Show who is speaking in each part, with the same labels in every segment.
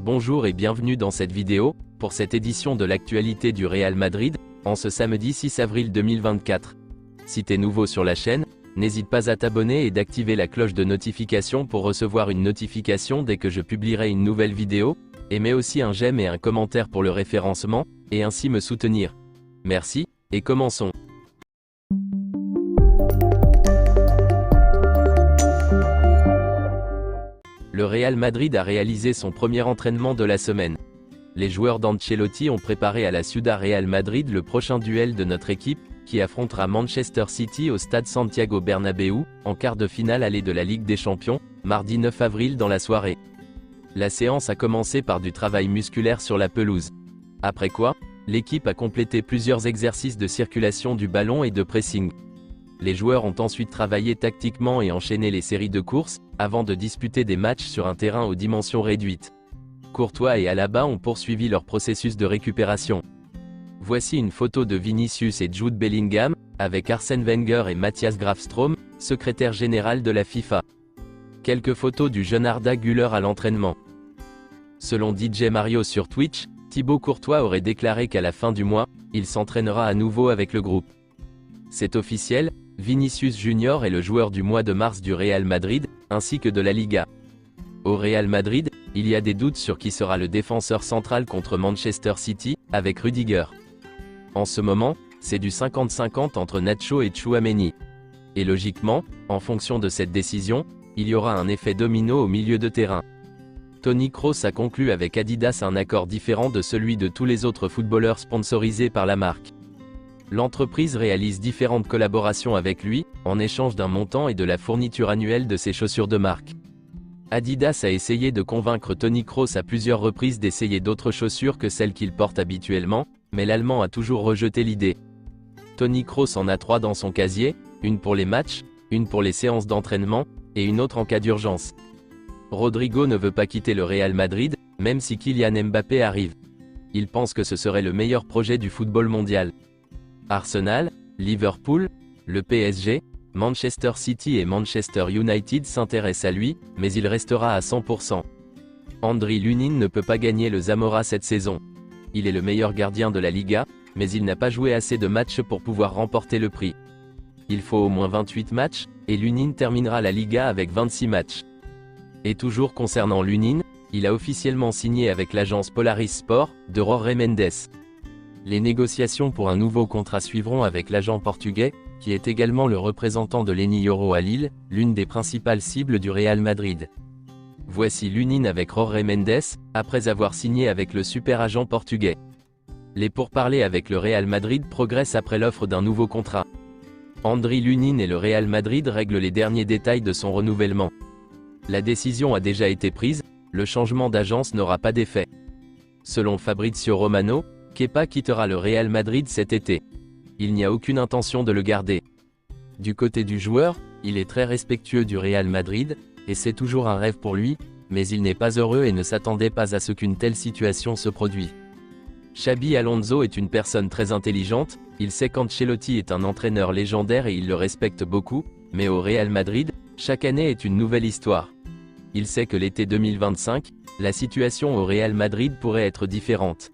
Speaker 1: Bonjour et bienvenue dans cette vidéo, pour cette édition de l'actualité du Real Madrid, en ce samedi 6 avril 2024. Si t'es nouveau sur la chaîne, n'hésite pas à t'abonner et d'activer la cloche de notification pour recevoir une notification dès que je publierai une nouvelle vidéo, et mets aussi un j'aime et un commentaire pour le référencement, et ainsi me soutenir. Merci, et commençons. Le Real Madrid a réalisé son premier entraînement de la semaine. Les joueurs d'Ancelotti ont préparé à la Ciudad Real Madrid le prochain duel de notre équipe, qui affrontera Manchester City au stade Santiago Bernabéu, en quart de finale aller de la Ligue des Champions, mardi 9 avril dans la soirée. La séance a commencé par du travail musculaire sur la pelouse. Après quoi, l'équipe a complété plusieurs exercices de circulation du ballon et de pressing. Les joueurs ont ensuite travaillé tactiquement et enchaîné les séries de courses, avant de disputer des matchs sur un terrain aux dimensions réduites. Courtois et Alaba ont poursuivi leur processus de récupération. Voici une photo de Vinicius et Jude Bellingham, avec Arsène Wenger et Matthias Grafström, secrétaire général de la FIFA. Quelques photos du jeune Arda Güler à l'entraînement. Selon DJ Mario sur Twitch, Thibaut Courtois aurait déclaré qu'à la fin du mois, il s'entraînera à nouveau avec le groupe. C'est officiel, Vinicius Junior est le joueur du mois de mars du Real Madrid, ainsi que de la Liga. Au Real Madrid, il y a des doutes sur qui sera le défenseur central contre Manchester City, avec Rudiger. En ce moment, c'est du 50-50 entre Nacho et Tchouaméni. Et logiquement, en fonction de cette décision, il y aura un effet domino au milieu de terrain. Toni Kroos a conclu avec Adidas un accord différent de celui de tous les autres footballeurs sponsorisés par la marque. L'entreprise réalise différentes collaborations avec lui, en échange d'un montant et de la fourniture annuelle de ses chaussures de marque. Adidas a essayé de convaincre Toni Kroos à plusieurs reprises d'essayer d'autres chaussures que celles qu'il porte habituellement, mais l'Allemand a toujours rejeté l'idée. Toni Kroos en a 3 dans son casier, une pour les matchs, une pour les séances d'entraînement, et une autre en cas d'urgence. Rodrigo ne veut pas quitter le Real Madrid, même si Kylian Mbappé arrive. Il pense que ce serait le meilleur projet du football mondial. Arsenal, Liverpool, le PSG, Manchester City et Manchester United s'intéressent à lui, mais il restera à 100%. Andriy Lunin ne peut pas gagner le Zamora cette saison. Il est le meilleur gardien de la Liga, mais il n'a pas joué assez de matchs pour pouvoir remporter le prix. Il faut au moins 28 matchs, et Lunin terminera la Liga avec 26 matchs. Et toujours concernant Lunin, il a officiellement signé avec l'agence Polaris Sport, de Jorge Mendes. Les négociations pour un nouveau contrat suivront avec l'agent portugais, qui est également le représentant de Leny Yoro à Lille, l'une des principales cibles du Real Madrid. Voici Lunin avec Jorge Mendes, après avoir signé avec le super agent portugais. Les pourparlers avec le Real Madrid progressent après l'offre d'un nouveau contrat. Andriy Lunin et le Real Madrid règlent les derniers détails de son renouvellement. La décision a déjà été prise, le changement d'agence n'aura pas d'effet. Selon Fabrizio Romano, Kepa quittera le Real Madrid cet été. Il n'y a aucune intention de le garder. Du côté du joueur, il est très respectueux du Real Madrid, et c'est toujours un rêve pour lui, mais il n'est pas heureux et ne s'attendait pas à ce qu'une telle situation se produise. Xabi Alonso est une personne très intelligente, il sait qu'Ancelotti est un entraîneur légendaire et il le respecte beaucoup, mais au Real Madrid, chaque année est une nouvelle histoire. Il sait que l'été 2025, la situation au Real Madrid pourrait être différente.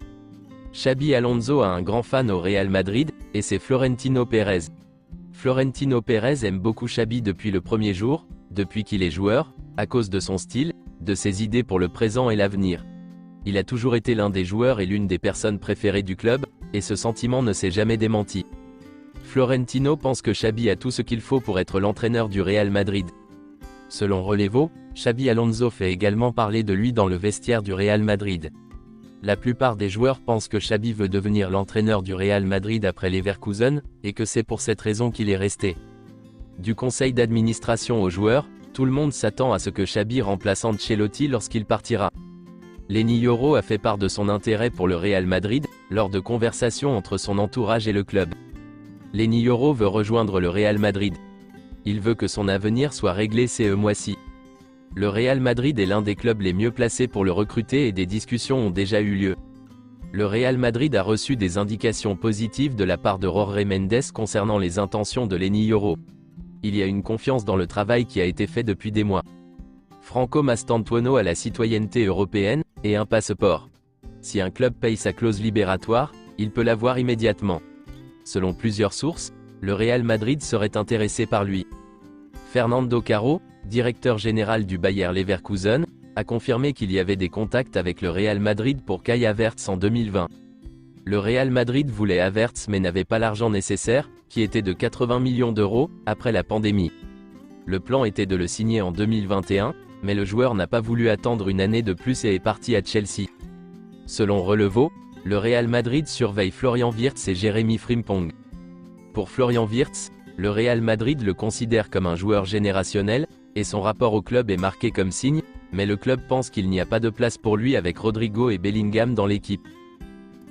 Speaker 1: Xabi Alonso a un grand fan au Real Madrid, et c'est Florentino Pérez. Florentino Pérez aime beaucoup Xabi depuis le premier jour, depuis qu'il est joueur, à cause de son style, de ses idées pour le présent et l'avenir. Il a toujours été l'un des joueurs et l'une des personnes préférées du club, et ce sentiment ne s'est jamais démenti. Florentino pense que Xabi a tout ce qu'il faut pour être l'entraîneur du Real Madrid. Selon Relevo, Xabi Alonso fait également parler de lui dans le vestiaire du Real Madrid. La plupart des joueurs pensent que Xabi veut devenir l'entraîneur du Real Madrid après Leverkusen, et que c'est pour cette raison qu'il est resté. Du conseil d'administration aux joueurs, tout le monde s'attend à ce que Xabi remplace Ancelotti lorsqu'il partira. Leny Yoro a fait part de son intérêt pour le Real Madrid, lors de conversations entre son entourage et le club. Leny Yoro veut rejoindre le Real Madrid. Il veut que son avenir soit réglé ce mois-ci. Le Real Madrid est l'un des clubs les mieux placés pour le recruter et des discussions ont déjà eu lieu. Le Real Madrid a reçu des indications positives de la part de Jorge Mendes concernant les intentions de Leny Yoro. Il y a une confiance dans le travail qui a été fait depuis des mois. Franco Mastantuono a la citoyenneté européenne, et un passeport. Si un club paye sa clause libératoire, il peut l'avoir immédiatement. Selon plusieurs sources, le Real Madrid serait intéressé par lui. Fernando Caro, directeur général du Bayer Leverkusen, a confirmé qu'il y avait des contacts avec le Real Madrid pour Kai Havertz en 2020. Le Real Madrid voulait Havertz mais n'avait pas l'argent nécessaire, qui était de 80 millions d'euros, après la pandémie. Le plan était de le signer en 2021, mais le joueur n'a pas voulu attendre une année de plus et est parti à Chelsea. Selon Relevo, le Real Madrid surveille Florian Wirtz et Jérémy Frimpong. Pour Florian Wirtz, le Real Madrid le considère comme un joueur générationnel, et son rapport au club est marqué comme signe, mais le club pense qu'il n'y a pas de place pour lui avec Rodrigo et Bellingham dans l'équipe.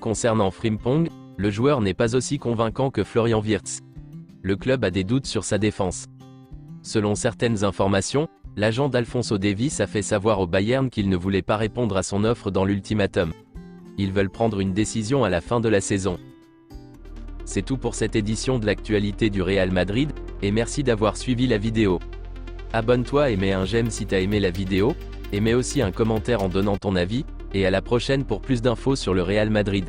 Speaker 1: Concernant Frimpong, le joueur n'est pas aussi convaincant que Florian Wirtz. Le club a des doutes sur sa défense. Selon certaines informations, l'agent d'Alphonso Davies a fait savoir au Bayern qu'il ne voulait pas répondre à son offre dans l'ultimatum. Ils veulent prendre une décision à la fin de la saison. C'est tout pour cette édition de l'actualité du Real Madrid, et merci d'avoir suivi la vidéo. Abonne-toi et mets un j'aime si t'as aimé la vidéo, et mets aussi un commentaire en donnant ton avis, et à la prochaine pour plus d'infos sur le Real Madrid.